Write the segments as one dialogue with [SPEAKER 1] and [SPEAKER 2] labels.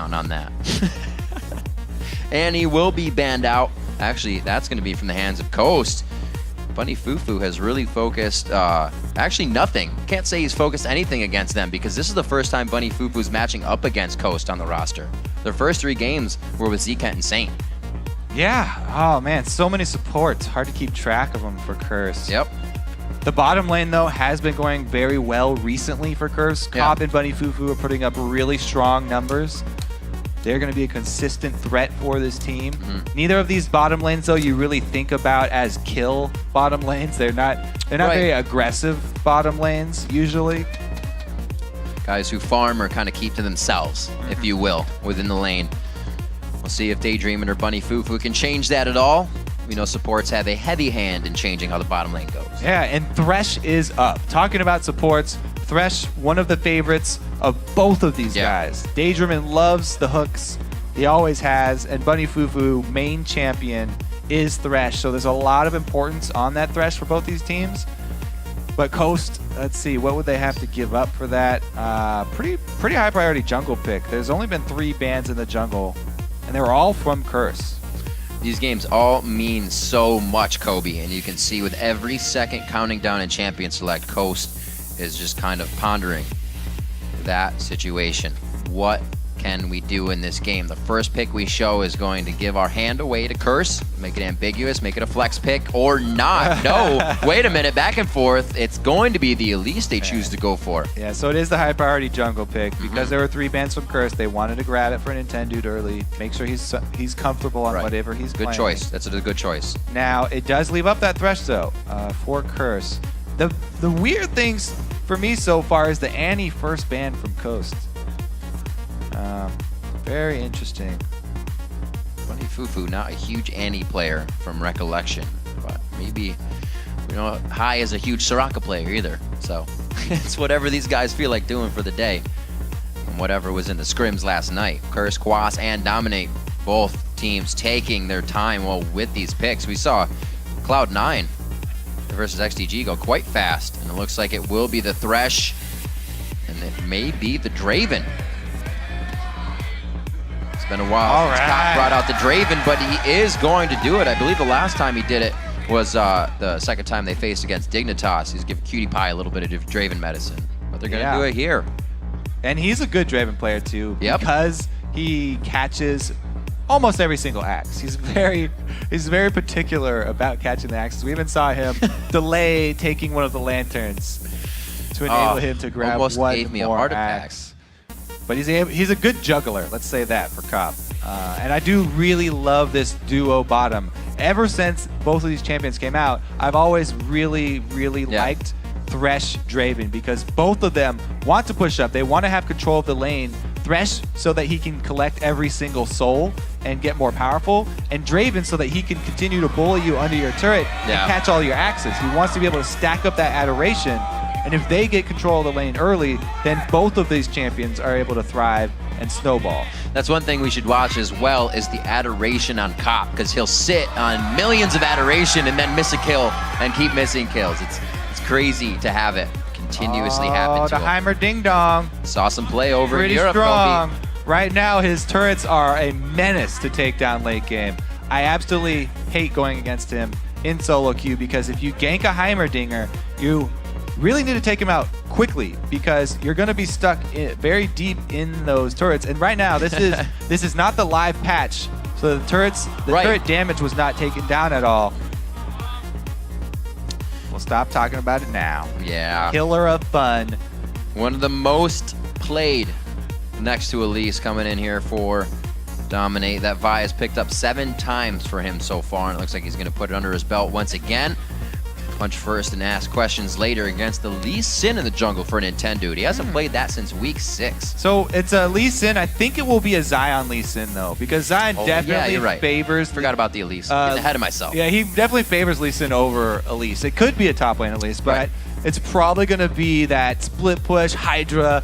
[SPEAKER 1] counting on that. And he will be banned out. Actually, that's going to be from the hands of Coast. Bunny Fufu has really focused, actually nothing. Can't say he's focused anything against them because this is the first time Bunny Fufu's matching up against Coast on the roster. Their first 3 games were with Zkent and Saint.
[SPEAKER 2] Yeah, oh man, so many supports. Hard to keep track of them for Curse.
[SPEAKER 1] Yep.
[SPEAKER 2] The bottom lane, though, has been going very well recently for Curse. Cop and Bunny Fufu are putting up really strong numbers. They're going to be a consistent threat for this team. Neither of these bottom lanes, though, you really think about as kill bottom lanes. They're not very aggressive bottom lanes, usually.
[SPEAKER 1] Guys who farm or kind of keep to themselves, if you will, within the lane. We'll see if Daydreamin' or Bunny Fufu can change that at all. We know supports have a heavy hand in changing how the bottom lane goes.
[SPEAKER 2] Yeah, and Thresh is up. Talking about supports, Thresh, one of the favorites of both of these guys. Daydreamin' loves the hooks. He always has. And Bunny Fufu, main champion, is Thresh. So there's a lot of importance on that Thresh for both these teams. But Coast, let's see, what would they have to give up for that? Pretty high priority jungle pick. There's only been 3 bans in the jungle, and they were all from Curse.
[SPEAKER 1] These games all mean so much, Kobe, and you can see with every second counting down in Champion Select, Coast is just kind of pondering that situation. What can we do in this game? The first pick we show is going to give our hand away to Curse, make it ambiguous, make it a flex pick, or not. No, wait a minute, back and forth. It's going to be the Elise they choose to go for.
[SPEAKER 2] Yeah, so it is the high priority jungle pick. Because there were 3 bans from Curse, they wanted to grab it for an Nintendude early, make sure he's comfortable on whatever he's playing.
[SPEAKER 1] Good choice. That's a good choice.
[SPEAKER 2] Now, it does leave up that Thresh, though, for Curse. The weird things for me so far is the Annie first ban from Coast. Very interesting.
[SPEAKER 1] Bunny Fufu, not a huge Annie player from recollection, but maybe, High is a huge Soraka player either. So it's whatever these guys feel like doing for the day. And whatever was in the scrims last night. Curse, Quas, and Dominate, both teams taking their time with these picks. We saw Cloud9 versus XTG go quite fast, and it looks like it will be the Thresh, and it may be the Draven. It's been a while since Cop brought out the Draven, but he is going to do it. I believe the last time he did it was the second time they faced against Dignitas. He's giving Cutie Pie a little bit of Draven medicine, but they're going to do it here.
[SPEAKER 2] And he's a good Draven player too, because he catches almost every single axe. He's very particular about catching the axes. We even saw him delay taking one of the lanterns to enable him to grab
[SPEAKER 1] almost
[SPEAKER 2] one
[SPEAKER 1] gave me a
[SPEAKER 2] more
[SPEAKER 1] heart attack.
[SPEAKER 2] axe. But he's a good juggler, let's say that, for Cop. And I do really love this duo bottom. Ever since both of these champions came out, I've always really liked Thresh Draven, because both of them want to push up. They want to have control of the lane. Thresh so that he can collect every single soul and get more powerful, and Draven so that he can continue to bully you under your turret and catch all your axes. He wants to be able to stack up that adoration. And if they get control of the lane early, then both of these champions are able to thrive and snowball.
[SPEAKER 1] That's one thing we should watch as well, is the adoration on Cop, because he'll sit on millions of adoration and then miss a kill and keep missing kills. It's crazy to have it continuously happen to
[SPEAKER 2] the
[SPEAKER 1] him.
[SPEAKER 2] Heimer Ding Dong.
[SPEAKER 1] Saw some play over
[SPEAKER 2] Pretty
[SPEAKER 1] in Europe.
[SPEAKER 2] strong.
[SPEAKER 1] Kobe.
[SPEAKER 2] Right now, his turrets are a menace to take down late game. I absolutely hate going against him in solo queue, because if you gank a Heimerdinger, you really need to take him out quickly, because you're going to be stuck very deep in those turrets. And right now, this is not the live patch, so the turret damage was not taken down at all. We'll stop talking about it now.
[SPEAKER 1] Yeah.
[SPEAKER 2] Killer of fun.
[SPEAKER 1] One of the most played next to Elise coming in here for Dominate. That Vi has picked up 7 times for him so far, and it looks like he's going to put it under his belt once again. Punch first and ask questions later against the Lee Sin in the jungle for Nintendude. He hasn't played that since week 6.
[SPEAKER 2] So it's a Lee Sin. I think it will be a Zion Lee Sin, though, because Zion definitely favors...
[SPEAKER 1] Forgot about the Elise. Getting ahead of myself.
[SPEAKER 2] Yeah, he definitely favors Lee Sin over Elise. It could be a top lane Elise, but it's probably going to be that split push, Hydra,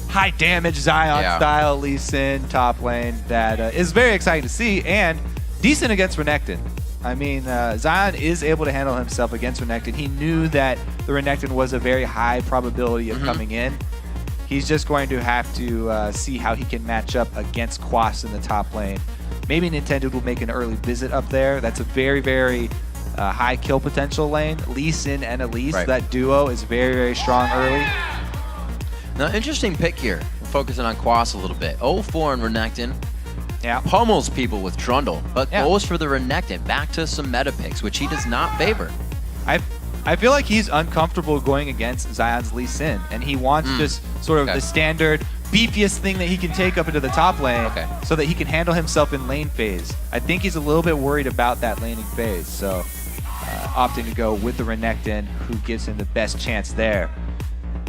[SPEAKER 2] high damage Zion style Lee Sin top lane that is very exciting to see, and decent against Renekton. I mean, Zion is able to handle himself against Renekton. He knew that the Renekton was a very high probability of coming in. he's just going to have to see how he can match up against Quas in the top lane. Maybe Nintendo will make an early visit up there. That's a very, very high kill potential lane. Lee Sin and Elise, that duo is very, very strong early.
[SPEAKER 1] Now, interesting pick here. We're focusing on Quas a little bit. 0-4 in Renekton.
[SPEAKER 2] Yeah.
[SPEAKER 1] Pummels people with Trundle, but goes for the Renekton. Back to some meta picks, which he does not favor.
[SPEAKER 2] I feel like he's uncomfortable going against Zion's Lee Sin, and he wants just sort of the standard beefiest thing that he can take up into the top lane so that he can handle himself in lane phase. I think he's a little bit worried about that laning phase, so opting to go with the Renekton, who gives him the best chance there.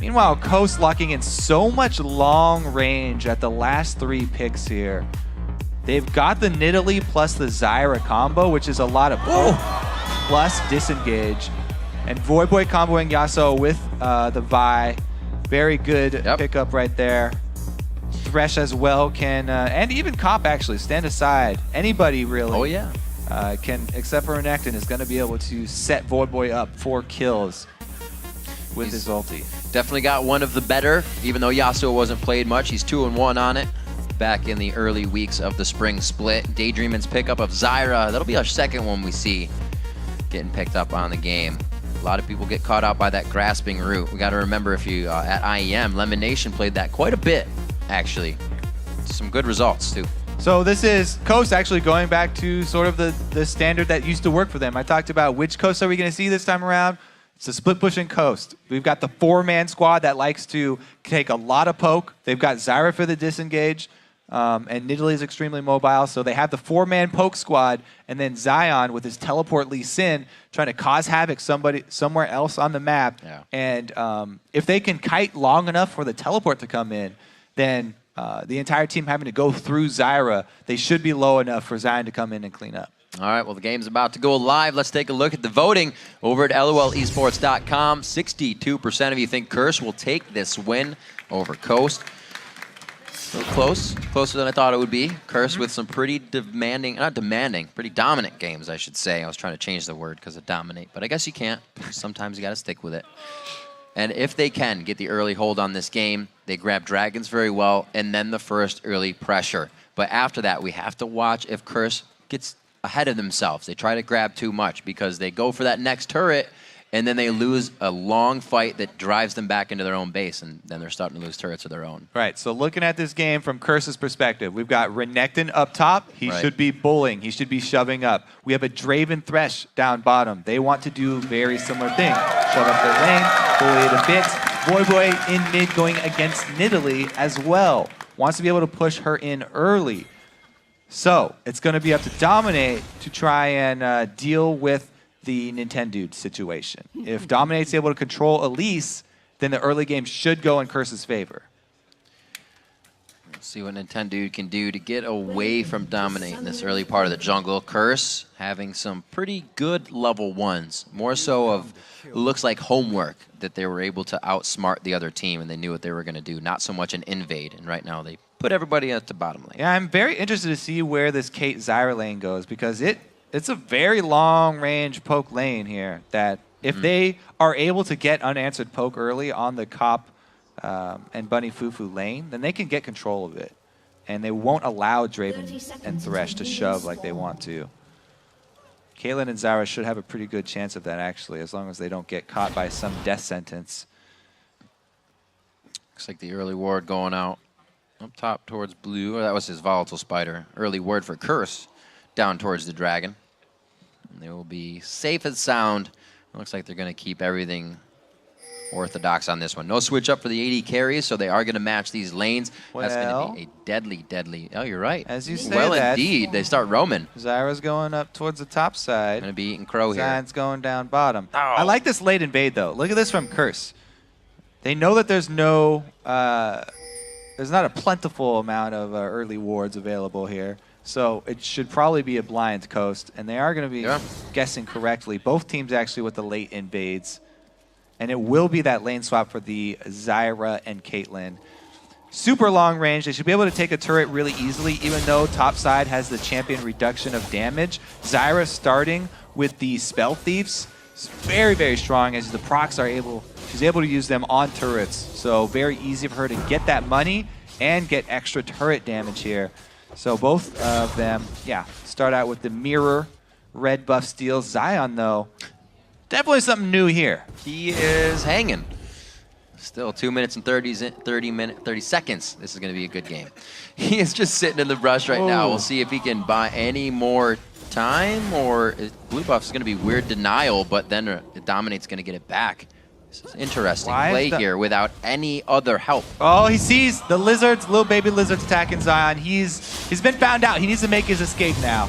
[SPEAKER 2] Meanwhile, Coast locking in so much long range at the last 3 picks here. They've got the Nidalee plus the Zyra combo, which is a lot of plus disengage. And Voyboy comboing Yasuo with the Vi. Very good pickup right there. Thresh as well can, and even Cop actually, stand aside. Anybody really can, except for Renekton, is going to be able to set Voyboy up for kills with his ulti.
[SPEAKER 1] Definitely got one of the better, even though Yasuo wasn't played much. He's 2-1 on it back in the early weeks of the spring split. Daydreamin's pickup of Zyra, that'll be our second one we see getting picked up on the game. A lot of people get caught out by that grasping route. We got to remember, if you at IEM, Lemon Nation played that quite a bit, actually. Some good results, too.
[SPEAKER 2] So this is Coast actually going back to sort of the standard that used to work for them. I talked about which Coast are we going to see this time around. It's a split pushing Coast. We've got the 4-man squad that likes to take a lot of poke. They've got Zyra for the disengage. And Nidalee is extremely mobile, so they have the 4-man poke squad, and then Zion with his teleport Lee Sin trying to cause havoc somewhere else on the map. And if they can kite long enough for the teleport to come in, then the entire team having to go through Zyra, they should be low enough for Zion to come in and clean up.
[SPEAKER 1] All right, well, the game's about to go live. Let's take a look at the voting over at LOLesports.com. 62% of you think Curse will take this win over Coast. A little close, closer than I thought it would be. Curse with some pretty pretty dominant games, I should say. I was trying to change the word because of dominate, but I guess you can't. Sometimes you got to stick with it. And if they can get the early hold on this game, they grab Dragons very well, and then the first early pressure. But after that, we have to watch if Curse gets ahead of themselves. They try to grab too much because they go for that next turret, and then they lose a long fight that drives them back into their own base, and then they're starting to lose turrets of their own.
[SPEAKER 2] Right, so looking at this game from Curse's perspective, we've got Renekton up top. He should be bullying. He should be shoving up. We have a Draven Thresh down bottom. They want to do a very similar thing. Shove up their lane, bully it a bit. Voyboy in mid going against Nidalee as well. Wants to be able to push her in early. So it's going to be up to Dominate to try and deal with the Nintendo situation. If Dominate's able to control Elise, then the early game should go in Curse's favor.
[SPEAKER 1] Let's see what Nintendo can do to get away from Dominate in this early part of the jungle. Curse having some pretty good level 1s. More so of, looks like homework, that they were able to outsmart the other team and they knew what they were going to do. Not so much an invade, and right now they put everybody at the bottom lane.
[SPEAKER 2] Yeah, I'm very interested to see where this Kate Zyra lane goes, because it's a very long-range poke lane here that if they are able to get unanswered poke early on the Cop and Bunny Fufu lane, then they can get control of it. And they won't allow Draven and Thresh to shove like they want to. Caitlyn and Zyra should have a pretty good chance of that, actually, as long as they don't get caught by some death sentence.
[SPEAKER 1] Looks like the early ward going out up top towards blue. Or that was his volatile spider. Early ward for Curse down towards the dragon. And they will be safe and sound. It looks like they're going to keep everything orthodox on this one. No switch up for the AD carries, so they are going to match these lanes.
[SPEAKER 2] Well,
[SPEAKER 1] that's going to be a deadly. Oh, you're right.
[SPEAKER 2] As you say
[SPEAKER 1] well,
[SPEAKER 2] that,
[SPEAKER 1] indeed. They start roaming.
[SPEAKER 2] Zyra's going up towards the top side.
[SPEAKER 1] Going to be eating crow here.
[SPEAKER 2] Zion's going down bottom.
[SPEAKER 1] Oh.
[SPEAKER 2] I like this late invade, though. Look at this from Curse. They know that there's no... there's not a plentiful amount of early wards available here. So it should probably be a blind Coast, and they are going to be guessing correctly. Both teams actually with the late invades. And it will be that lane swap for the Zyra and Caitlyn. Super long range. They should be able to take a turret really easily, even though top side has the champion reduction of damage. Zyra starting with the Spell Thieves. is very, very strong as the procs are able, she's able to use them on turrets. So very easy for her to get that money and get extra turret damage here. So both of them, yeah, start out with the mirror red buff steals. Zion, though, definitely something new here.
[SPEAKER 1] He is hanging. Still 2 minutes and 30 seconds. This is going to be a good game. He is just sitting in the brush right now. We'll see if he can buy any more time, or blue buff is going to be weird denial, but then Dominate's going to get it back. This is interesting play here without any other help.
[SPEAKER 2] Oh, he sees the lizards, little baby lizards attacking Zion. He's been found out. He needs to make his escape now.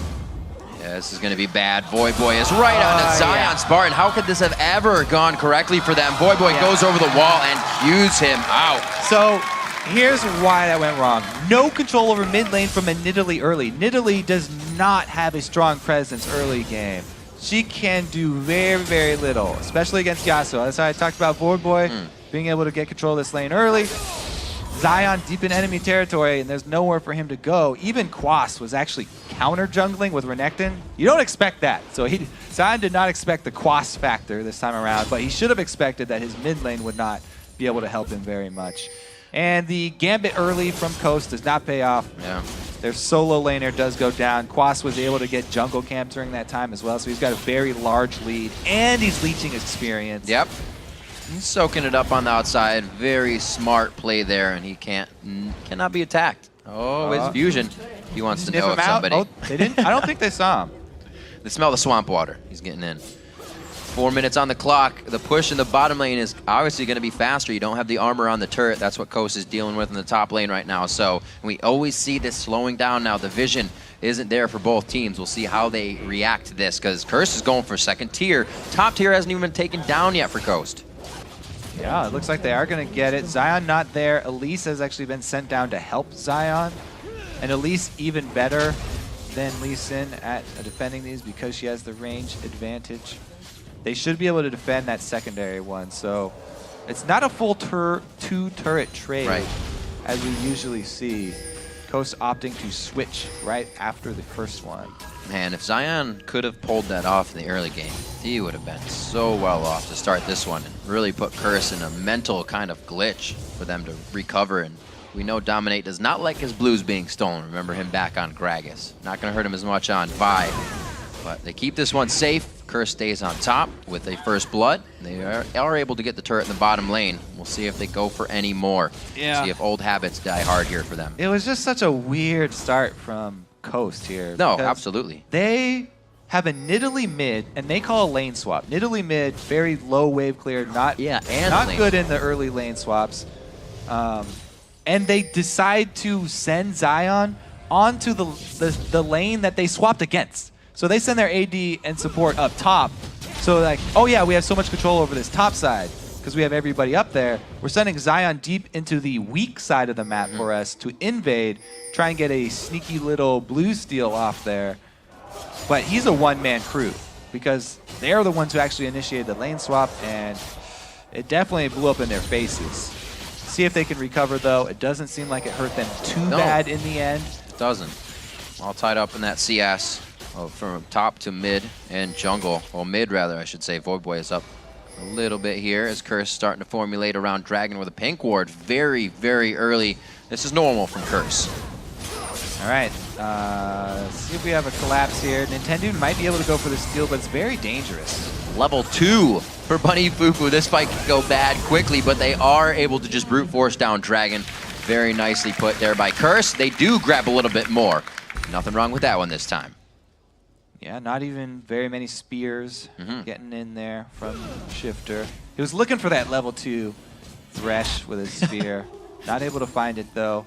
[SPEAKER 1] Yeah, this is going to be bad. Voyboy is right on Zion Spartan. How could this have ever gone correctly for them? Voyboy goes over the wall and hews him out.
[SPEAKER 2] So here's why that went wrong. No control over mid lane from a Nidalee early. Nidalee does not have a strong presence early game. She can do very, very little, especially against Yasuo. That's how I talked about Voyboy being able to get control of this lane early. Zion deep in enemy territory, and there's nowhere for him to go. Even Quas was actually counter jungling with Renekton. You don't expect that. So Zion did not expect the Quas factor this time around, but he should have expected that his mid lane would not be able to help him very much. And the Gambit early from Coast does not pay off.
[SPEAKER 1] Yeah.
[SPEAKER 2] Their solo laner does go down. Quas was able to get jungle camp during that time as well, so he's got a very large lead, and he's leeching experience.
[SPEAKER 1] Yep. He's soaking it up on the outside. Very smart play there, and he cannot be attacked. Oh, his fusion. He wants to know if somebody.
[SPEAKER 2] Oh, they didn't? I don't think they saw him.
[SPEAKER 1] They smell the swamp water. He's getting in. 4 minutes on the clock. The push in the bottom lane is obviously going to be faster. You don't have the armor on the turret. That's what Coast is dealing with in the top lane right now. So we always see this slowing down now. The vision isn't there for both teams. We'll see how they react to this, because Curse is going for second tier. Top tier hasn't even been taken down yet for Coast.
[SPEAKER 2] Yeah, it looks like they are going to get it. Zion not there. Elise has actually been sent down to help Zion. And Elise even better than Lee Sin at defending these because she has the range advantage. They should be able to defend that secondary one. So it's not a full two-turret trade as we usually see. Coast opting to switch right after the first one.
[SPEAKER 1] Man, if Zion could have pulled that off in the early game, he would have been so well off to start this one and really put Curse in a mental kind of glitch for them to recover. And we know Dominate does not like his blues being stolen. Remember him back on Gragas. Not going to hurt him as much on Vi. But they keep this one safe. Curse stays on top with a first blood. They are able to get the turret in the bottom lane. We'll see if they go for any more.
[SPEAKER 2] Yeah.
[SPEAKER 1] See if old habits die hard here for them.
[SPEAKER 2] It was just such a weird start from Coast here.
[SPEAKER 1] No, absolutely.
[SPEAKER 2] They have a Nidalee mid, and they call a lane swap. Nidalee mid, very low wave clear, not good in the early lane swaps. And they decide to send Zion onto the lane that they swapped against. So they send their AD and support up top. So like, oh yeah, we have so much control over this top side because we have everybody up there. We're sending Zion deep into the weak side of the map for us to invade, try and get a sneaky little blue steal off there. But he's a one-man crew because they're the ones who actually initiated the lane swap, and it definitely blew up in their faces. See if they can recover, though. It doesn't seem like it hurt them too bad in the end.
[SPEAKER 1] It doesn't. All tied up in that CS. From top to mid and jungle. Well, mid rather, I should say. Voidboy is up a little bit here as Curse starting to formulate around Dragon with a pink ward very, very early. This is normal from Curse.
[SPEAKER 2] All right, let's see if we have a collapse here. Nintendo might be able to go for the steal, but it's very dangerous.
[SPEAKER 1] Level 2 for Bunny Fufu. This fight could go bad quickly, but they are able to just brute force down Dragon. Very nicely put there by Curse. They do grab a little bit more. Nothing wrong with that one this time.
[SPEAKER 2] Yeah, not even very many spears getting in there from Shifter. He was looking for that level 2 Thresh with his spear. Not able to find it, though.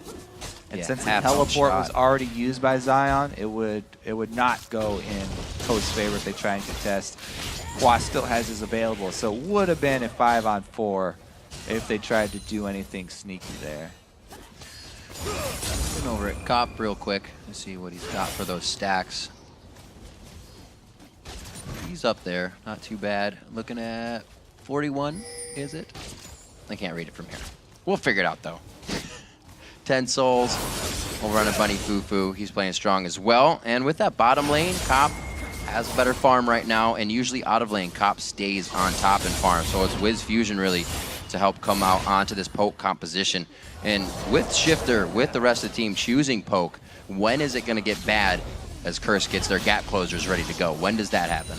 [SPEAKER 2] And since the teleport was already used by Zion, it would not go in Coast's favor if they try and contest. Quas still has his available, so it would have been a 5-on-4 if they tried to do anything sneaky there.
[SPEAKER 1] Looking over at Cop real quick and see what he's got for those stacks. He's up there, not too bad. Looking at 41, is it? I can't read it from here. We'll figure it out, though. 10 souls over on a Bunny Fufu. He's playing strong as well. And with that bottom lane, Cop has a better farm right now, and usually out of lane, Cop stays on top and farm. So it's Wiz Fusion really to help come out onto this poke composition. And with Shifter, with the rest of the team choosing poke, when is it going to get bad as Curse gets their gap closers ready to go? When does that happen?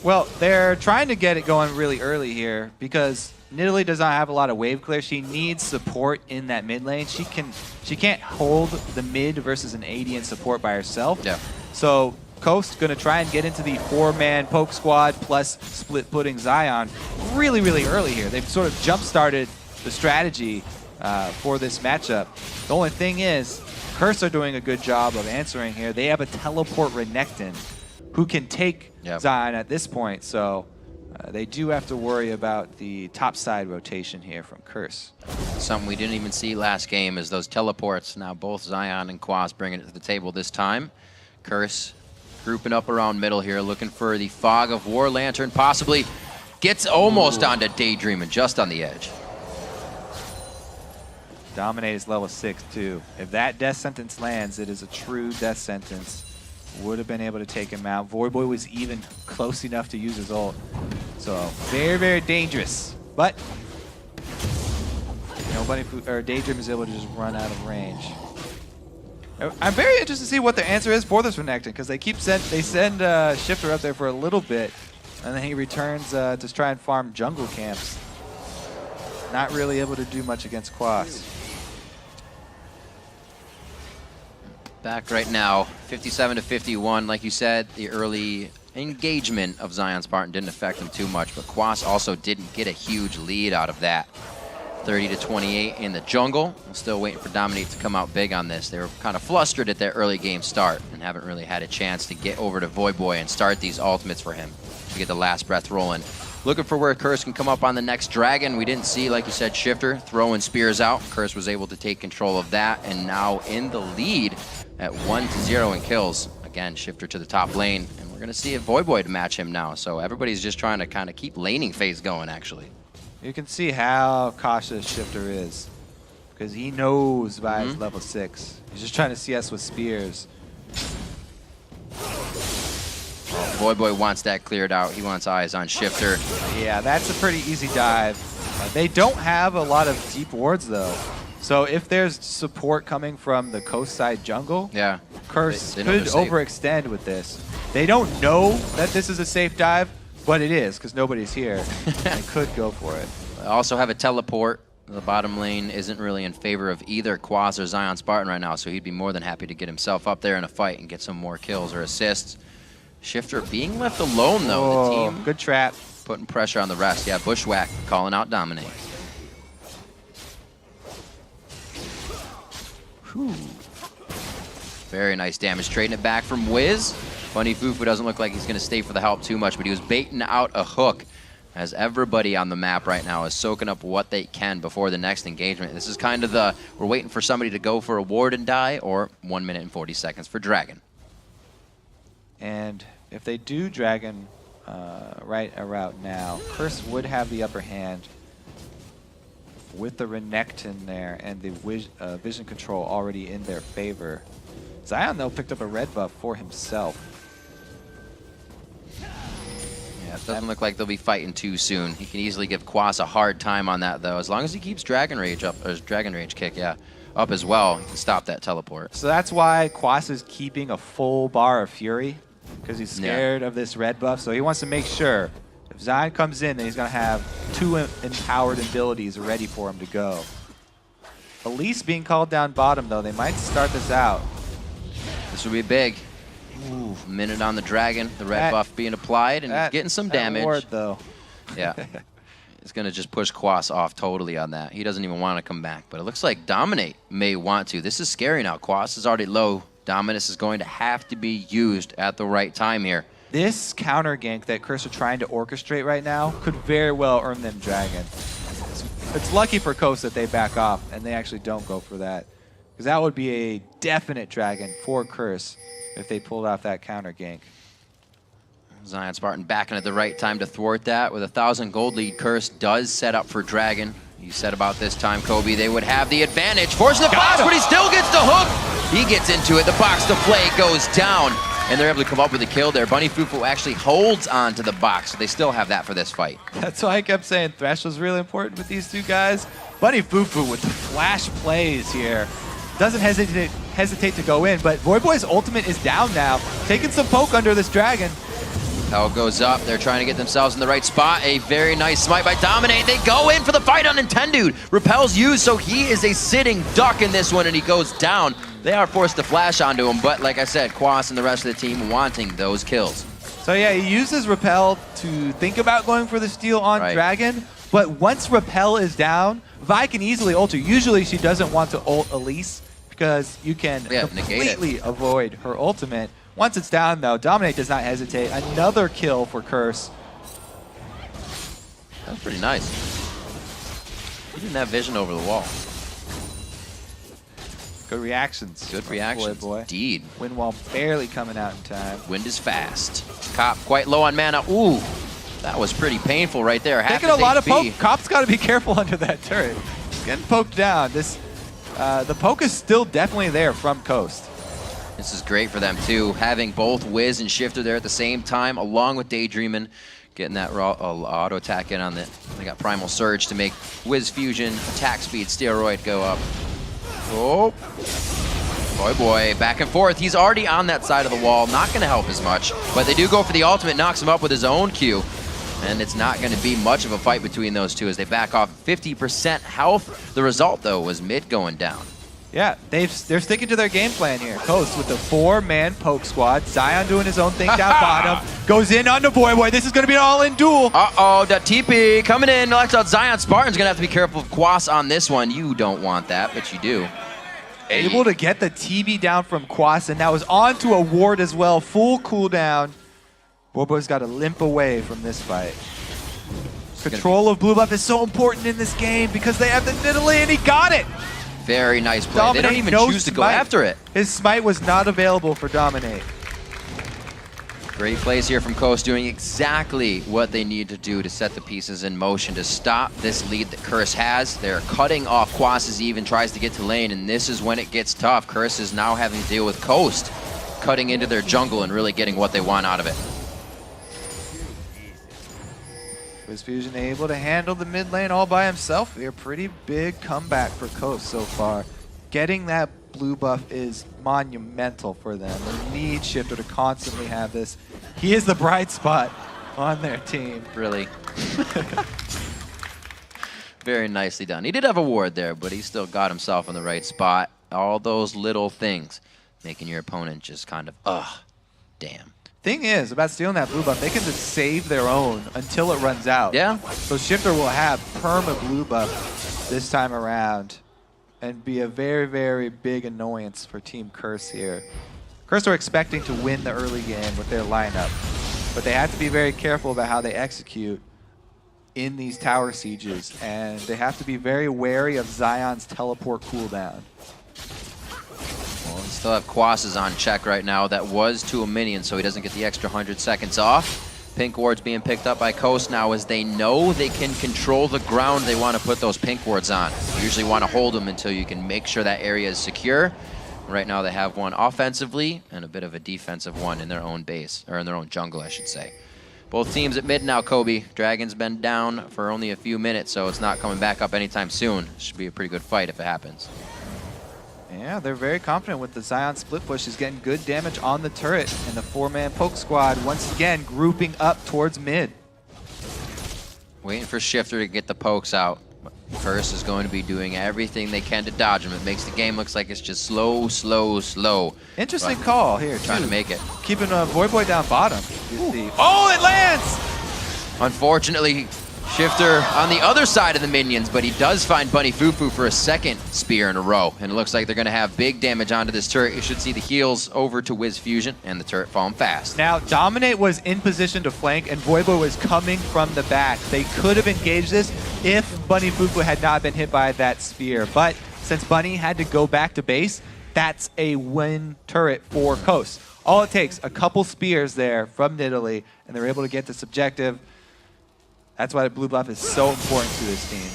[SPEAKER 2] Well, they're trying to get it going really early here because Nidalee does not have a lot of wave clear. She needs support in that mid lane. She can't hold the mid versus an AD and support by herself.
[SPEAKER 1] Yeah.
[SPEAKER 2] So Coast going to try and get into the 4-man poke squad plus split putting Zion really, really early here. They've sort of jump-started the strategy for this matchup. The only thing is, Curse are doing a good job of answering here. They have a teleport Renekton who can take Zion at this point, so they do have to worry about the topside rotation here from Curse.
[SPEAKER 1] Something we didn't even see last game is those teleports. Now both Zion and Quas bringing it to the table this time. Curse grouping up around middle here, looking for the Fog of War Lantern, possibly gets almost onto Daydream and just on the edge.
[SPEAKER 2] Dominate is level 6 too. If that death sentence lands, it is a true death sentence. Would have been able to take him out. Voidboy was even close enough to use his ult. So very, very dangerous. But Daydream is able to just run out of range. I'm very interested to see what the answer is for this Renekton because they send Shifter up there for a little bit, and then he returns to try and farm jungle camps. Not really able to do much against Quas.
[SPEAKER 1] Back right now, 57 to 51. Like you said, the early engagement of Zion Spartan didn't affect him too much, but Quas also didn't get a huge lead out of that. 30 to 28 in the jungle. I'm still waiting for Dominate to come out big on this. They were kind of flustered at their early game start and haven't really had a chance to get over to Voidboy and start these ultimates for him to get the last breath rolling. Looking for where Curse can come up on the next dragon. We didn't see, like you said, Shifter throwing spears out. Curse was able to take control of that, and now in the lead at 1-0 in kills. Again, Shifter to the top lane, and we're gonna see if Voidboy to match him now. So everybody's just trying to kind of keep laning phase going, actually.
[SPEAKER 2] You can see how cautious Shifter is because he knows by his level 6. He's just trying to CS with spears.
[SPEAKER 1] Voidboy wants that cleared out. He wants eyes on Shifter.
[SPEAKER 2] Yeah, that's a pretty easy dive. They don't have a lot of deep wards, though. So if there's support coming from the coast side jungle, Curse could overextend with this. They don't know that this is a safe dive, but it is because nobody's here. They could go for it.
[SPEAKER 1] They also have a teleport. The bottom lane isn't really in favor of either Quas or Zion Spartan right now, so he'd be more than happy to get himself up there in a fight and get some more kills or assists. Shifter being left alone, though. The team
[SPEAKER 2] good trap.
[SPEAKER 1] Putting pressure on the rest. Yeah, Bushwhack calling out Dominate. Whew. Very nice damage. Trading it back from Wiz. Funny Fufu doesn't look like he's going to stay for the help too much, but he was baiting out a hook as everybody on the map right now is soaking up what they can before the next engagement. This is kind of we're waiting for somebody to go for a ward and die, or 1 minute and 40 seconds for Dragon.
[SPEAKER 2] And if they do Dragon right around now, Curse would have the upper hand with the Renekton there and the vision control already in their favor. Zion, though, picked up a red buff for himself.
[SPEAKER 1] Yeah, it doesn't look like they'll be fighting too soon. He can easily give Quas a hard time on that, though, as long as he keeps Dragon Rage up, or Dragon Rage kick, up as well. He can stop that teleport.
[SPEAKER 2] So that's why Quas is keeping a full bar of Fury, because he's scared of this red buff. So he wants to make sure if Zion comes in, then he's going to have 2 empowered abilities ready for him to go. Elise being called down bottom, though. They might start this out.
[SPEAKER 1] This would be big. Ooh, a minute on the Dragon. The red buff being applied, and he's getting some damage.
[SPEAKER 2] Ward, though.
[SPEAKER 1] Yeah. It's going to just push Quas off totally on that. He doesn't even want to come back. But it looks like Dominate may want to. This is scary now. Quas is already low. Dominus is going to have to be used at the right time here.
[SPEAKER 2] This counter gank that Curse are trying to orchestrate right now could very well earn them Dragon. It's lucky for Coast that they back off and they actually don't go for that, because that would be a definite Dragon for Curse if they pulled off that counter gank.
[SPEAKER 1] Zion Spartan backing at the right time to thwart that. With a 1,000 gold lead, Curse does set up for Dragon. You said about this time, Kobe, they would have the advantage. Forcing the box, but he still gets the hook. He gets into it. The box to play goes down. and they're able to come up with a kill there. Bunny Fufu actually holds on to the box, so they still have that for this fight.
[SPEAKER 2] That's why I kept saying Thresh was really important with these two guys. Bunny Fufu with the flash plays here. Doesn't hesitate to go in, but Voyboy's ultimate is down now. Taking some poke under this dragon.
[SPEAKER 1] Hell goes up. They're trying to get themselves in the right spot. A very nice smite by Dominate. They go in for the fight on Nintendude. Repel's used, so he is a sitting duck in this one, and he goes down. They are forced to flash onto him, but like I said, Quas and the rest of the team wanting those kills.
[SPEAKER 2] So yeah, he uses Repel to think about going for the steal on Dragon, but once Repel is down, Vi can easily ult her. Usually she doesn't want to ult Elise because you can completely avoid her ultimate. Once it's down though, Dominate does not hesitate. Another kill for Curse.
[SPEAKER 1] That's pretty nice. He didn't have vision over the wall.
[SPEAKER 2] Good reactions.
[SPEAKER 1] Good reactions, indeed.
[SPEAKER 2] Wind wall barely coming out in time.
[SPEAKER 1] Wind is fast. Cop quite low on mana. Ooh, that was pretty painful right there.
[SPEAKER 2] Taking a lot of poke. Cop's got to be careful under that turret. He's getting poked down. The poke is still definitely there from Coast.
[SPEAKER 1] This is great for them too, having both Wiz and Shifter there at the same time, along with Daydreamin', getting that raw auto attack in on it. They got Primal Surge to make Wiz Fusion, attack speed, steroid go up. Oh, boy, back and forth. He's already on that side of the wall, not going to help as much, but they do go for the ultimate, knocks him up with his own Q, and it's not going to be much of a fight between those two as they back off 50% health. The result, though, was mid going down.
[SPEAKER 2] Yeah, they're sticking to their game plan here. Coast with the 4-man poke squad. Zion doing his own thing down bottom. Goes in onto Voyboy. This is going to be an all-in duel.
[SPEAKER 1] Uh-oh, that TP coming in. Knocks out Zion. Spartan's going to have to be careful of Quas on this one. You don't want that, but you do.
[SPEAKER 2] Able to get the TB down from Quas, and now is on to a ward as well. Full cooldown. Voyboy's got to limp away from this fight. Control of blue buff is so important in this game because they have the Nidalee, and he got it.
[SPEAKER 1] Very nice play. Dominate, they don't even choose to go after it.
[SPEAKER 2] His smite was not available for Dominate.
[SPEAKER 1] Great plays here from Coast, doing exactly what they need to do to set the pieces in motion to stop this lead that Curse has. They're cutting off Quas as he even tries to get to lane, and this is when it gets tough. Curse is now having to deal with Coast cutting into their jungle and really getting what they want out of it.
[SPEAKER 2] Wiz Fusion able to handle the mid lane all by himself. A pretty big comeback for Coast so far. Getting that blue buff is monumental for them. They need Shifter to constantly have this. He is the bright spot on their team.
[SPEAKER 1] Really. Very nicely done. He did have a ward there, but he still got himself in the right spot. All those little things making your opponent just kind of, damn.
[SPEAKER 2] Thing is, about stealing that blue buff, they can just save their own until it runs out.
[SPEAKER 1] Yeah.
[SPEAKER 2] So Shifter will have perma blue buff this time around and be a very, very big annoyance for Team Curse here. Curse are expecting to win the early game with their lineup, but they have to be very careful about how they execute in these tower sieges, and they have to be very wary of Zion's teleport cooldown.
[SPEAKER 1] Well, we still have Quas's on check right now. That was to a minion, so he doesn't get the extra 100 seconds off. Pink wards being picked up by Coast now as they know they can control the ground. They want to put those pink wards on. You usually want to hold them until you can make sure that area is secure. Right now they have one offensively and a bit of a defensive one in their own base, or in their own jungle, I should say. Both teams at mid now, Kobe. Dragon's been down for only a few minutes, so it's not coming back up anytime soon. Should be a pretty good fight if it happens.
[SPEAKER 2] Yeah, they're very confident with the Zion split push. He's getting good damage on the turret, and the 4-man poke squad once again grouping up towards mid.
[SPEAKER 1] Waiting for Shifter to get the pokes out. Curse is going to be doing everything they can to dodge him. It makes the game looks like it's just slow, slow, slow.
[SPEAKER 2] Interesting call here,
[SPEAKER 1] trying to make it.
[SPEAKER 2] Keeping Voyboy down bottom. Oh, it lands!
[SPEAKER 1] Unfortunately, Shifter on the other side of the minions, but he does find Bunny Fufu for a second spear in a row. And it looks like they're going to have big damage onto this turret. You should see the heals over to Wiz Fusion and the turret falling fast.
[SPEAKER 2] Now, Dominate was in position to flank, and Voyboy was coming from the back. They could have engaged this if Bunny Fufu had not been hit by that spear. But since Bunny had to go back to base, that's a win turret for Coast. All it takes, a couple spears there from Nidalee, and they're able to get this objective. That's why the blue buff is so important to this team.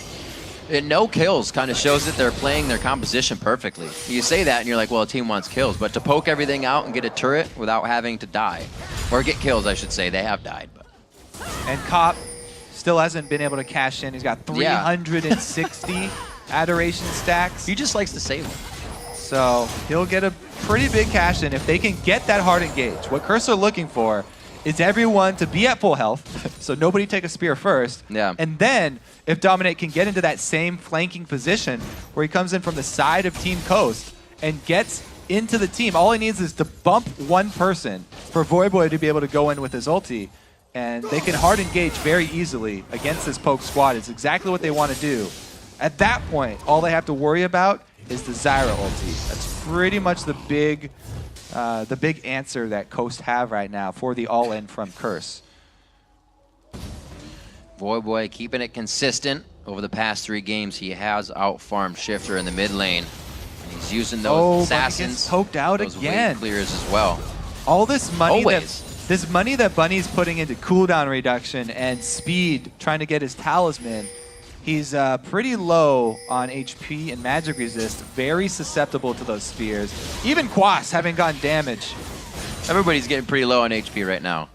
[SPEAKER 1] And no kills kind of shows that they're playing their composition perfectly. You say that and you're like, well, a team wants kills, but to poke everything out and get a turret without having to die, or get kills, I should say, they have died. But.
[SPEAKER 2] And Cop still hasn't been able to cash in. He's got 360 adoration stacks.
[SPEAKER 1] He just likes to save them.
[SPEAKER 2] So he'll get a pretty big cash in if they can get that hard engage. What Curse are looking for is everyone to be at full health, so nobody take a spear first.
[SPEAKER 1] Yeah.
[SPEAKER 2] And then if Dominate can get into that same flanking position where he comes in from the side of Team Coast and gets into the team, all he needs is to bump one person for Voyboy to be able to go in with his ulti, and they can hard engage very easily against this poke squad. It's exactly what they want to do. At that point, all they have to worry about is the Zyra ulti. That's pretty much the big answer that Coast have right now for the all-in from Curse.
[SPEAKER 1] Voyboy keeping it consistent over the past 3 games. He has out-farmed Shifter in the mid lane. And he's using those assassins.
[SPEAKER 2] Gets poked out
[SPEAKER 1] those
[SPEAKER 2] again.
[SPEAKER 1] wave clears as well.
[SPEAKER 2] All this money
[SPEAKER 1] Always.
[SPEAKER 2] that Bunny's putting into cooldown reduction and speed, trying to get his talisman. He's pretty low on HP and magic resist, very susceptible to those spears. Even Quas having gotten damage.
[SPEAKER 1] Everybody's getting pretty low on HP right now.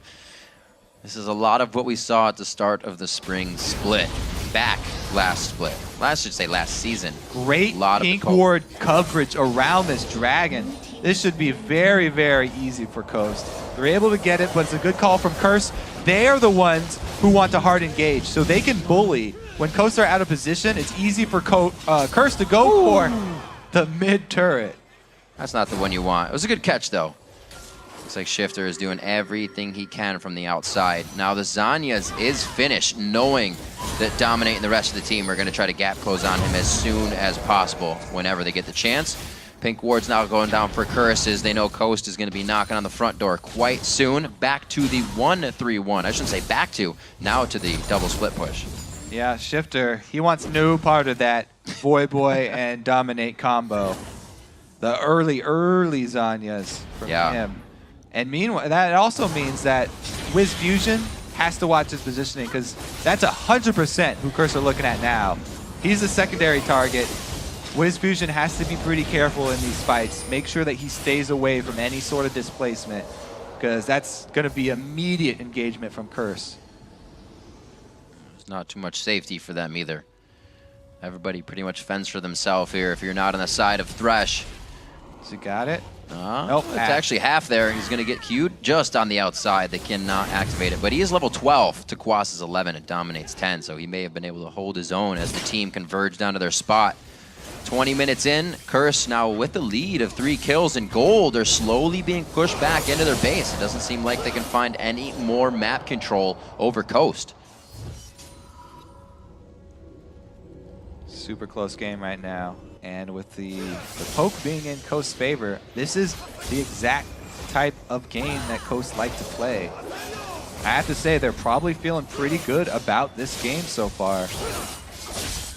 [SPEAKER 1] This is a lot of what we saw at the start of the spring split. Back last split. I should say last season.
[SPEAKER 2] Great pink ward coverage around this dragon. This should be very, very easy for Coast. They're able to get it, but it's a good call from Curse. They're the ones who want to hard engage, so they can bully. When Coast are out of position, it's easy for Curse to go for the mid turret.
[SPEAKER 1] That's not the one you want. It was a good catch, though. Looks like Shifter is doing everything he can from the outside. Now the Zanyas is finished, knowing that Dominate and the rest of the team are going to try to gap close on him as soon as possible whenever they get the chance. Pink ward's now going down for Curses. They know Coast is going to be knocking on the front door quite soon. Back to the 1-3-1. I shouldn't say back to, now to the double split push.
[SPEAKER 2] Yeah, Shifter, he wants no part of that Voyboy and Dominate combo. The early Zanyas from him. And meanwhile, that also means that Wiz Fusion has to watch his positioning, because that's 100% who Curse are looking at now. He's a secondary target. Wiz Fusion has to be pretty careful in these fights. Make sure that he stays away from any sort of displacement, because that's going to be immediate engagement from Curse.
[SPEAKER 1] There's not too much safety for them either. Everybody pretty much fends for themselves here if you're not on the side of Thresh.
[SPEAKER 2] Has he got it?
[SPEAKER 1] Nope, it's actually half there. He's going to get queued just on the outside. They cannot activate it, but he is level 12 to Quas's 11 and Dominate's 10, so he may have been able to hold his own as the team converged down to their spot. 20 minutes in, Curse now with the lead of 3 kills and gold. They're slowly being pushed back into their base. It doesn't seem like they can find any more map control over Coast.
[SPEAKER 2] Super close game right now. And with the poke being in Coast's favor, this is the exact type of game that Coast like to play. I have to say, they're probably feeling pretty good about this game so far.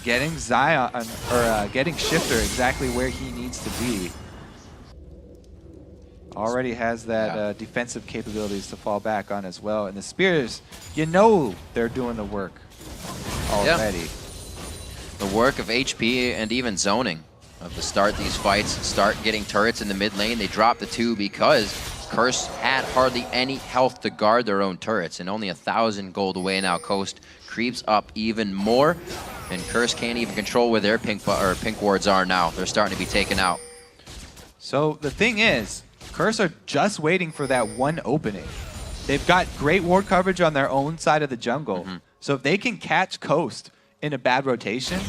[SPEAKER 2] Getting Zion, or getting Shifter exactly where he needs to be. Already has that defensive capabilities to fall back on as well. And the Spears, you know they're doing the work already.
[SPEAKER 1] Yep. The work of HP and even zoning to start these fights, start getting turrets in the mid lane. They dropped the 2 because Curse had hardly any health to guard their own turrets, and only 1,000 gold away now. Coast creeps up even more, and Curse can't even control where their pink wards are now. They're starting to be taken out.
[SPEAKER 2] So the thing is, Curse are just waiting for that one opening. They've got great ward coverage on their own side of the jungle. So if they can catch Coast in a bad rotation,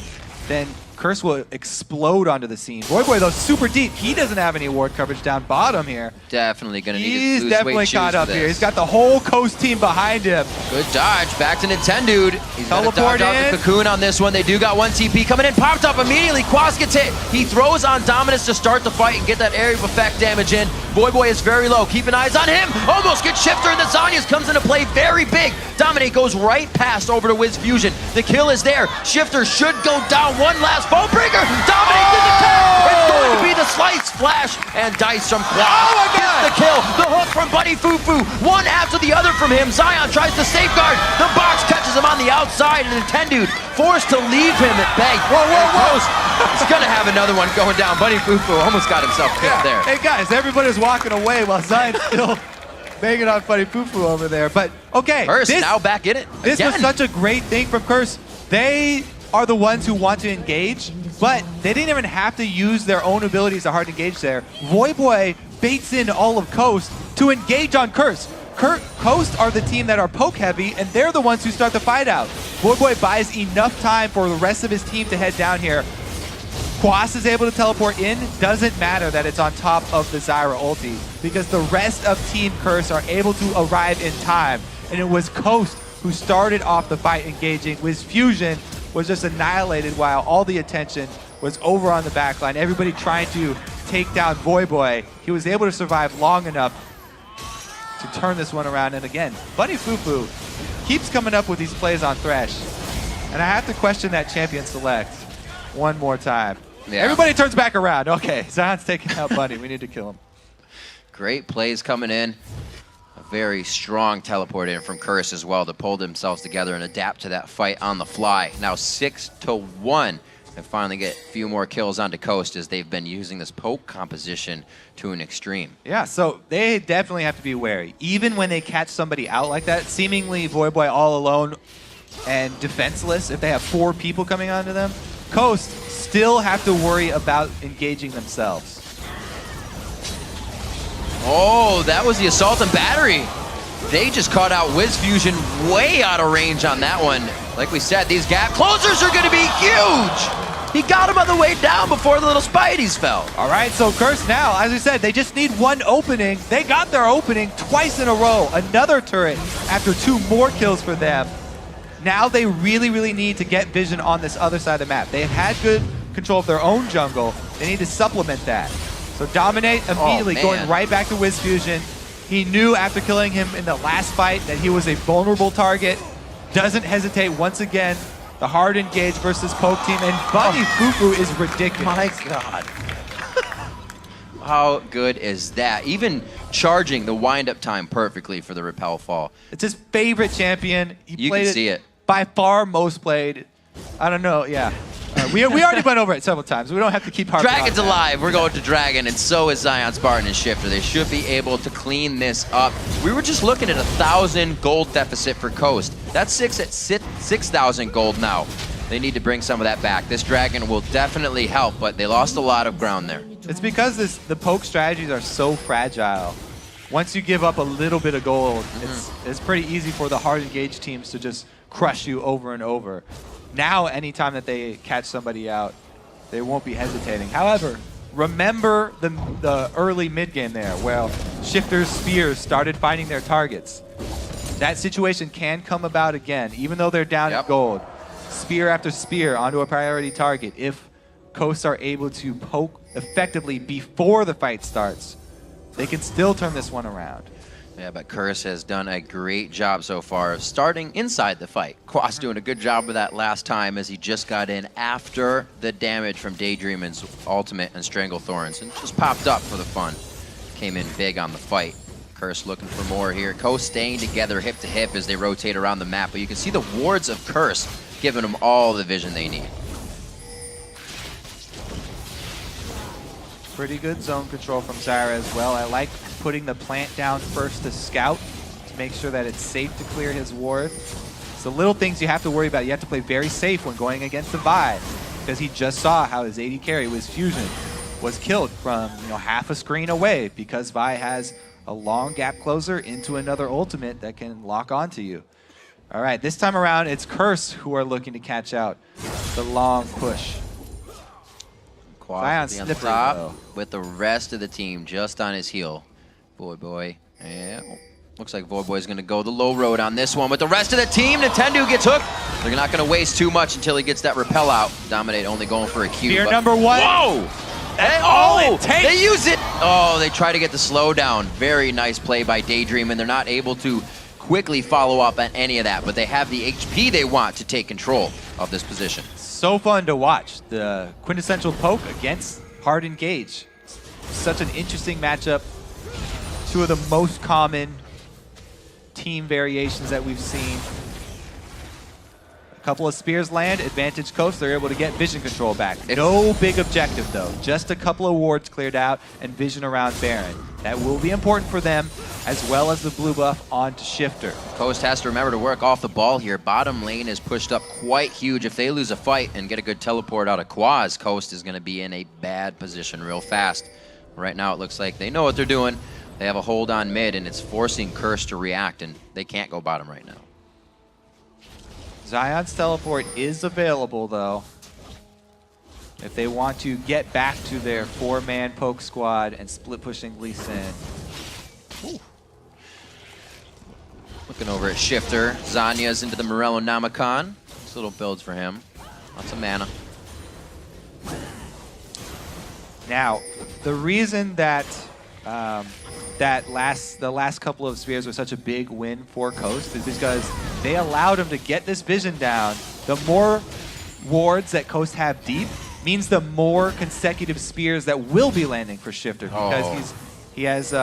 [SPEAKER 2] then Curse will explode onto the scene. Voyboy, though, super deep. He doesn't have any ward coverage down bottom here.
[SPEAKER 1] Definitely going to need to
[SPEAKER 2] He's
[SPEAKER 1] lose
[SPEAKER 2] definitely
[SPEAKER 1] weight
[SPEAKER 2] caught
[SPEAKER 1] shoes
[SPEAKER 2] up
[SPEAKER 1] for
[SPEAKER 2] here.
[SPEAKER 1] this.
[SPEAKER 2] He's got the whole Coast team behind him.
[SPEAKER 1] Good dodge. Back to Nintendude. He's going to
[SPEAKER 2] Teleport
[SPEAKER 1] dodge out the cocoon on this one. They do got 1 TP coming in. Popped up immediately. Quas gets hit. He throws on Dominus to start the fight and get that area of effect damage in. Voyboy is very low. Keeping eyes on him. Almost gets Shifter, and the Zanyas comes into play very big. Dominate goes right past over to Wiz Fusion. The kill is there. Shifter should go down. One last bone breaker. Dominate did the kill. It's going to be the slice, flash, and dice from Quas.
[SPEAKER 2] Oh my God!
[SPEAKER 1] The kill. The hook from Buddy Fufu. One after the other from him. Zion tries to safeguard. The box catches catches him on the outside, and Nintendo forced to leave him at bay.
[SPEAKER 2] Whoa.
[SPEAKER 1] He's gonna have another one going down. Buddy Fufu almost got himself killed there.
[SPEAKER 2] Hey guys, everybody's walking away while Zion's still banging on Buddy Fufu over there. But okay,
[SPEAKER 1] Curse now back in it
[SPEAKER 2] This
[SPEAKER 1] again.
[SPEAKER 2] was such a great thing from Curse. They are the ones who want to engage, but they didn't even have to use their own abilities to hard engage there. Voyboy baits in all of Coast to engage on Curse. Coast are the team that are poke heavy, and they're the ones who start the fight out. Voyboy buys enough time for the rest of his team to head down here. Quas is able to teleport in. Doesn't matter that it's on top of the Zyra ulti, because the rest of Team Curse are able to arrive in time. And it was Coast who started off the fight engaging. Wiz Fusion was just annihilated while all the attention was over on the backline. Everybody trying to take down Voyboy. He was able to survive long enough to turn this one around. And again, Buddy Fufu keeps coming up with these plays on Thresh. And I have to question that champion select one more time.
[SPEAKER 1] Yeah.
[SPEAKER 2] Everybody turns back around. Okay, Zion's taking out Buddy. We need to kill him.
[SPEAKER 1] Great plays coming in. A very strong teleport in from Curse as well to pull themselves together and adapt to that fight on the fly. Now 6-1. And finally get a few more kills onto Coast as they've been using this poke composition to an extreme.
[SPEAKER 2] Yeah, so they definitely have to be wary. Even when they catch somebody out like that, seemingly Voyboy all alone and defenseless, if they have 4 people coming onto them, Coast still have to worry about engaging themselves.
[SPEAKER 1] Oh, that was the assault and battery. They just caught out Wiz Fusion way out of range on that one. Like we said, these gap closers are going to be huge. He got him on the way down before the little Spideys fell.
[SPEAKER 2] All right, so Curse now, as we said, they just need one opening. They got their opening twice in a row. Another turret after 2 more kills for them. Now they really, really need to get vision on this other side of the map. They have had good control of their own jungle. They need to supplement that. So Dominate immediately going right back to Wiz Fusion. He knew after killing him in the last fight that he was a vulnerable target. Doesn't hesitate once again. The hard engage versus poke team, and Buddy Fufu is ridiculous.
[SPEAKER 1] My God. How good is that? Even charging the wind-up time perfectly for the repel fall.
[SPEAKER 2] It's his favorite champion.
[SPEAKER 1] You can see it.
[SPEAKER 2] By far most played. I don't know, yeah. We already went over it several times. We don't have to keep harping on
[SPEAKER 1] Dragon's
[SPEAKER 2] that.
[SPEAKER 1] alive. We're going to Dragon, and so is Zion, Spartan, and Shifter. They should be able to clean this up. We were just looking at 1,000 gold deficit for Coast. That's 6,000 gold now. They need to bring some of that back. This Dragon will definitely help, but they lost a lot of ground there.
[SPEAKER 2] It's because the poke strategies are so fragile. Once you give up a little bit of gold, it's pretty easy for the hard engaged teams to just crush you over and over. Now, anytime that they catch somebody out, they won't be hesitating. However, remember the early mid game there, where Shifter's spears started finding their targets. That situation can come about again, even though they're down in gold. Spear after spear onto a priority target. If Coasts are able to poke effectively before the fight starts, they can still turn this one around.
[SPEAKER 1] Yeah, but Curse has done a great job so far of starting inside the fight. Quas doing a good job of that last time as he just got in after the damage from Daydreamin's ultimate and Strangle Thorns and just popped up for the fun. Came in big on the fight. Curse looking for more here. Coast staying together hip to hip as they rotate around the map, but you can see the wards of Curse giving them all the vision they need.
[SPEAKER 2] Pretty good zone control from Zyra as well. I like putting the plant down first to scout to make sure that it's safe to clear his ward. So little things you have to worry about. You have to play very safe when going against the Vi, because he just saw how his AD carry Wiz Fusion was killed from half a screen away because Vi has a long gap closer into another ultimate that can lock onto you. All right, this time around it's Curse who are looking to catch out the long push.
[SPEAKER 1] Quas on the top with the rest of the team just on his heel. Voyboy, yeah, looks like Voyboy's gonna go the low road on this one with the rest of the team. Nintendo gets hooked. They're not gonna waste too much until he gets that repel out. Dominate only going for a Q.
[SPEAKER 2] Fear number 1.
[SPEAKER 1] Whoa!
[SPEAKER 2] That's all it takes.
[SPEAKER 1] They use it. Oh, they try to get the slowdown. Very nice play by Daydream, and they're not able to quickly follow up on any of that, but they have the HP they want to take control of this position.
[SPEAKER 2] So fun to watch. The quintessential poke against hard engage. Such an interesting matchup. 2 of the most common team variations that we've seen. couple of spears land, advantage Coast, they're able to get vision control back. No big objective though, just a couple of wards cleared out and vision around Baron. That will be important for them, as well as the blue buff onto Shifter.
[SPEAKER 1] Coast has to remember to work off the ball here. Bottom lane is pushed up quite huge. If they lose a fight and get a good teleport out of Quaz, Coast is going to be in a bad position real fast. Right now it looks like they know what they're doing. They have a hold on mid, and it's forcing Curse to react, and they can't go bottom right now.
[SPEAKER 2] Zion's teleport is available though, if they want to get back to their 4-man poke squad and split pushing Lee Sin.
[SPEAKER 1] Ooh. Looking over at Shifter. Zanya's into the Morello Namicon. Nice little builds for him. Lots of mana.
[SPEAKER 2] Now, the reason that the last couple of spears were such a big win for Coast is because they allowed him to get this vision down. The more wards that Coast have deep means the more consecutive spears that will be landing for Shifter, because he has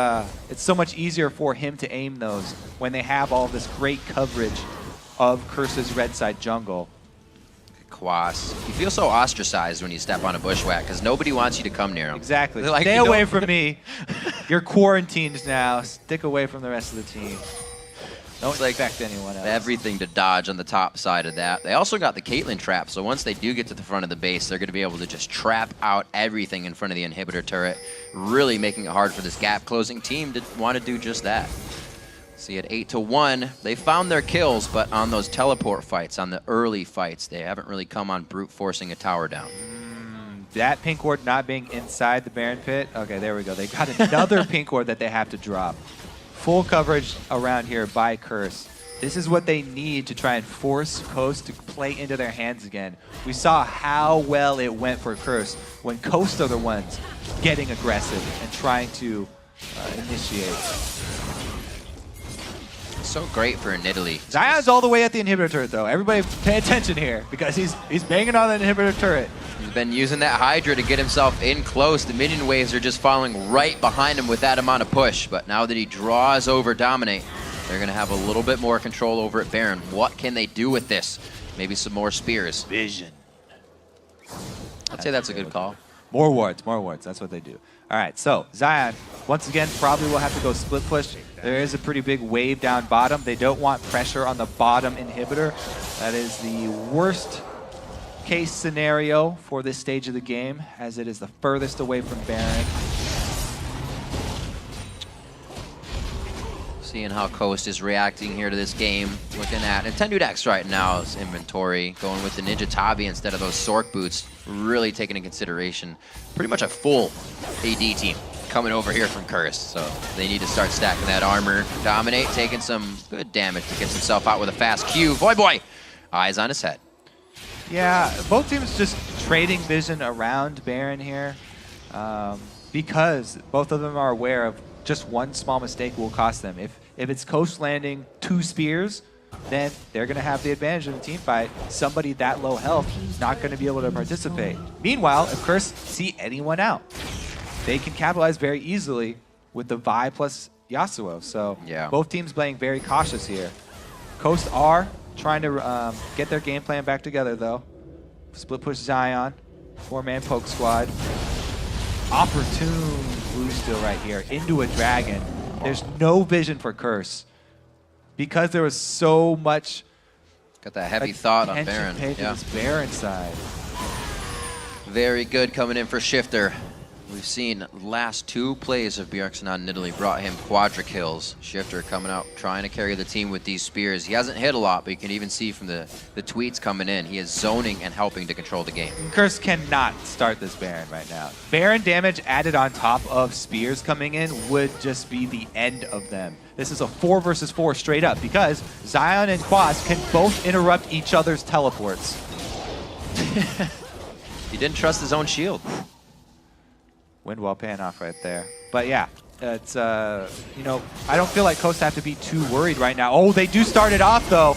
[SPEAKER 2] it's so much easier for him to aim those when they have all this great coverage of Curse's red side jungle.
[SPEAKER 1] Quas. You feel so ostracized when you step on a bushwhack because nobody wants you to come near him.
[SPEAKER 2] Exactly.
[SPEAKER 1] Like,
[SPEAKER 2] stay away from me. You're quarantined now. Stick away from the rest of the team. Don't expect anyone else.
[SPEAKER 1] Everything to dodge on the top side of that. They also got the Caitlyn trap, so once they do get to the front of the base, they're going to be able to just trap out everything in front of the inhibitor turret, really making it hard for this gap closing team to want to do just that. See, at 8-1, they found their kills, but on those teleport fights, on the early fights, they haven't really come on brute forcing a tower down.
[SPEAKER 2] That pink ward not being inside the Baron pit. Okay, there we go. They got another pink ward that they have to drop. Full coverage around here by Curse. This is what they need to try and force Coast to play into their hands again. We saw how well it went for Curse when Coast are the ones getting aggressive and trying to initiate.
[SPEAKER 1] So great for Nidalee.
[SPEAKER 2] Zion's all the way at the inhibitor turret, though. Everybody pay attention here, because he's banging on the inhibitor turret.
[SPEAKER 1] He's been using that Hydra to get himself in close. The minion waves are just falling right behind him with that amount of push. But now that he draws over Dominate, they're going to have a little bit more control over at Baron. What can they do with this? Maybe some more spears.
[SPEAKER 2] Vision.
[SPEAKER 1] I'd say that's a good call.
[SPEAKER 2] More wards. That's what they do. All right, so Zion, once again, probably will have to go split push. There is a pretty big wave down bottom. They don't want pressure on the bottom inhibitor. That is the worst case scenario for this stage of the game, as it is the furthest away from Baron.
[SPEAKER 1] Seeing how Coast is reacting here to this game. Looking at Nintendo Dex right now, his inventory, going with the Ninja Tabi instead of those Sork boots. Really taking into consideration pretty much a full AD team coming over here from Curse. So they need to start stacking that armor. Dominate, taking some good damage to get himself out with a fast Q. Boy, eyes on his head.
[SPEAKER 2] Yeah, both teams just trading vision around Baron here, because both of them are aware of just one small mistake will cost them. If it's Coast landing 2 spears, then they're going to have the advantage in the team fight. Somebody that low health is not going to be able to participate. Meanwhile, if Curse see anyone out, they can capitalize very easily with the Vi plus Yasuo. So
[SPEAKER 1] yeah,
[SPEAKER 2] both teams playing very cautious here. Coast are trying to get their game plan back together, though. Split push Zion, 4-man poke squad. Opportune blue steal right here into a dragon. There's no vision for Curse because there was so much.
[SPEAKER 1] Got that heavy thought on Baron.
[SPEAKER 2] Yeah, this Baron side.
[SPEAKER 1] Very good coming in for Shifter. We've seen last 2 plays of Bjergsen on Nidalee brought him quadra kills. Shifter coming out trying to carry the team with these spears. He hasn't hit a lot, but you can even see from the tweets coming in, he is zoning and helping to control the game.
[SPEAKER 2] Curse cannot start this Baron right now. Baron damage added on top of spears coming in would just be the end of them. This is a 4 versus 4 straight up, because Zion and Quas can both interrupt each other's teleports.
[SPEAKER 1] He didn't trust his own shield.
[SPEAKER 2] Wind wall paying off right there. But yeah, it's, you know, I don't feel like Coast have to be too worried right now. Oh, they do start it off, though.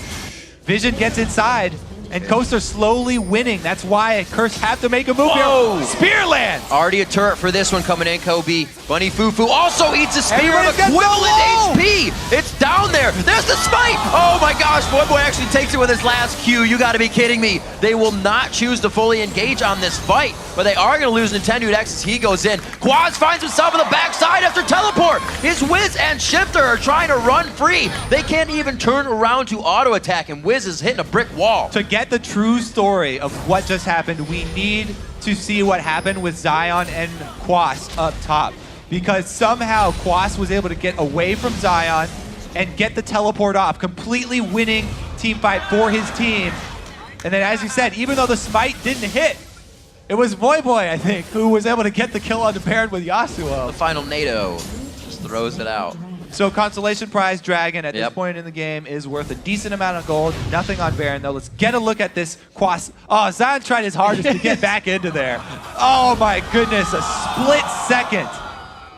[SPEAKER 2] Vision gets inside. And Coast are slowly winning. That's why Curse have to make a move
[SPEAKER 1] Whoa.
[SPEAKER 2] here. Spear lands!
[SPEAKER 1] Already a turret for this one coming in, Kobe. Bunny Fufu also eats a spear of
[SPEAKER 2] Everybody gets
[SPEAKER 1] equivalent
[SPEAKER 2] so low.
[SPEAKER 1] HP. It's down there. There's the smite. Oh my gosh, Boy actually takes it with his last Q. You gotta be kidding me. They will not choose to fully engage on this fight, but they are gonna lose Nintendo X as he goes in. Quaz finds himself on the backside after teleport. His Wiz and Shifter are trying to run free. They can't even turn around to auto attack, and Wiz is hitting a brick wall.
[SPEAKER 2] To get the true story of what just happened, we need to see what happened with Zion and Quas up top. Because somehow Quas was able to get away from Zion and get the teleport off, completely winning team fight for his team. And then, as you said, even though the smite didn't hit, it was Boy, I think, who was able to get the kill on the Baron with Yasuo.
[SPEAKER 1] The final NATO just throws it out.
[SPEAKER 2] So consolation prize Dragon at this point in the game is worth a decent amount of gold. Nothing on Baron though. Let's get a look at this Quas. Oh, Zion tried his hardest to get back into there. Oh my goodness, a split second.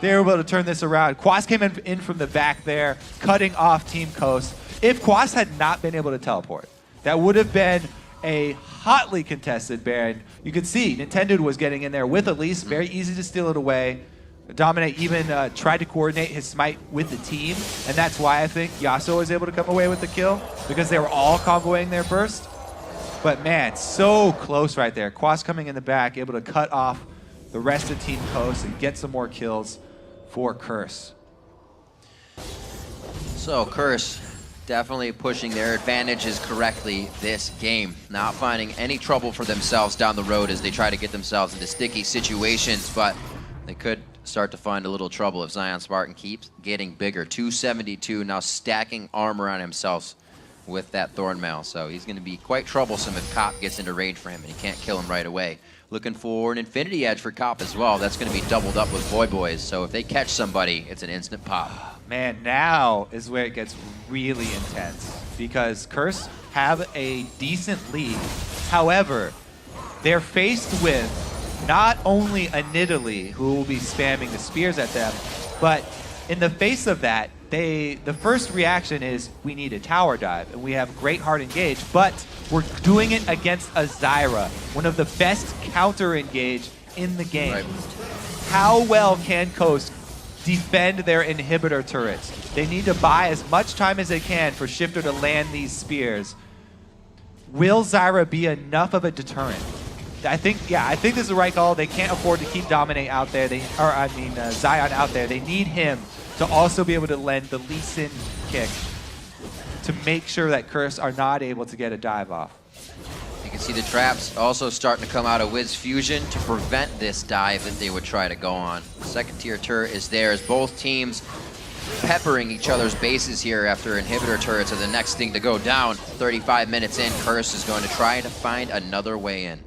[SPEAKER 2] They were able to turn this around. Quas came in from the back there, cutting off Team Coast. If Quas had not been able to teleport, that would have been a hotly contested Baron. You could see Nintendo was getting in there with Elise, very easy to steal it away. Dominate even tried to coordinate his smite with the team, and that's why I think Yasuo was able to come away with the kill, because they were all comboing there first. But man, so close right there. Quas coming in the back, able to cut off the rest of Team Coast and get some more kills for Curse.
[SPEAKER 1] So Curse definitely pushing their advantages correctly this game. Not finding any trouble for themselves down the road as they try to get themselves into sticky situations, but they could start to find a little trouble if Zion Spartan keeps getting bigger. 272 now stacking armor on himself with that Thornmail. So he's going to be quite troublesome if Cop gets into range for him and he can't kill him right away. Looking for an Infinity Edge for Cop as well. That's going to be doubled up with Boys. So if they catch somebody, it's an instant pop.
[SPEAKER 2] Man, now is where it gets really intense because Curse have a decent lead. However, they're faced with not only a Nidalee who will be spamming the spears at them, but in the face of that, the first reaction is we need a tower dive, and we have great hard engage, but we're doing it against a Zyra, one of the best counter engage in the game.
[SPEAKER 1] Right.
[SPEAKER 2] How well can Coast defend their inhibitor turrets? They need to buy as much time as they can for Shifter to land these spears. Will Zyra be enough of a deterrent? I think this is the right call. They can't afford to keep Dominate out there. Zion out there. They need him to also be able to lend the Lee Sin kick to make sure that Curse are not able to get a dive off.
[SPEAKER 1] You can see the traps also starting to come out of Wiz Fusion to prevent this dive that they would try to go on. Second tier turret is there as both teams peppering each other's bases here after inhibitor turrets are the next thing to go down. 35 minutes in, Curse is going to try to find another way in.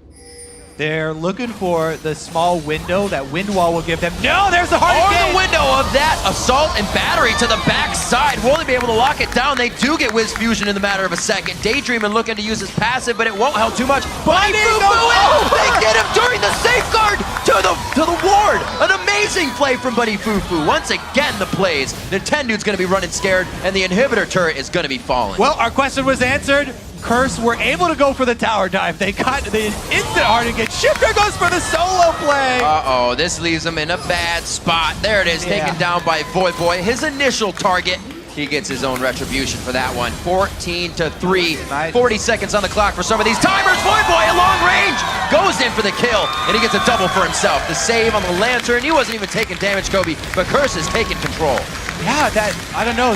[SPEAKER 2] They're looking for the small window that Wind Wall will give them. No, there's the hard engage!
[SPEAKER 1] The window of that assault and battery to the backside. Will they be able to lock it down? They do get Wiz Fusion in the matter of a second. Daydreaming looking to use his passive, but it won't help too much. Bunny Fufu! They get him during the safeguard to the ward. An amazing play from Bunny Fufu. Once again, the plays. Nintendo's going to be running scared, and the inhibitor turret is going to be falling.
[SPEAKER 2] Well, our question was answered. Curse were able to go for the tower dive. They got the instant hard engage. Shifter goes for the solo play.
[SPEAKER 1] Uh-oh, this leaves him in a bad spot. There it is, taken down by Boy. His initial target. He gets his own retribution for that one. 14-3. 40 seconds on the clock for some of these timers. Boy, at long range, goes in for the kill, and he gets a double for himself. The save on the Lantern. He wasn't even taking damage, Kobe, but Curse is taking control.
[SPEAKER 2] Yeah, I don't know,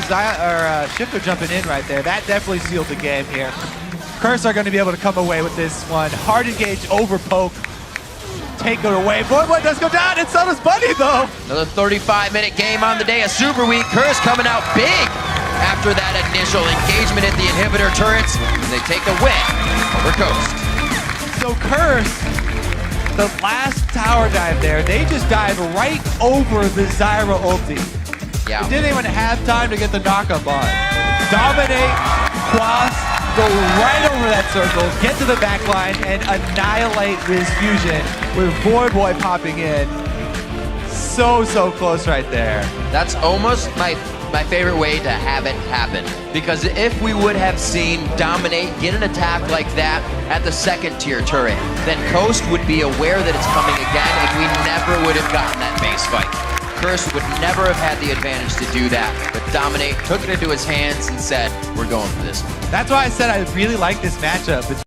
[SPEAKER 2] Shifter jumping in right there. That definitely sealed the game here. Curse are going to be able to come away with this one. Hard engage, over poke. Take it away. Boy does go down, and so does Bunny, though.
[SPEAKER 1] Another 35-minute game on the day of SuperWeek. Curse coming out big after that initial engagement at the inhibitor turrets. And they take the win over Coast.
[SPEAKER 2] So Curse, the last tower dive there, they just dive right over the Zyra ulti.
[SPEAKER 1] Yeah.
[SPEAKER 2] They didn't even have time to get the knockup on. Dominate, Quas, go right over that circle, get to the back line, and annihilate Wiz Fusion with Boy popping in. So close right there.
[SPEAKER 1] That's almost my my favorite way to have it happen. Because if we would have seen Dominate get an attack like that at the second tier turret, then Coast would be aware that it's coming again, and we never would have gotten that base fight. Curse would never have had the advantage to do that, but Dominate took it into his hands and said, we're going for this one.
[SPEAKER 2] That's why I said I really like this matchup.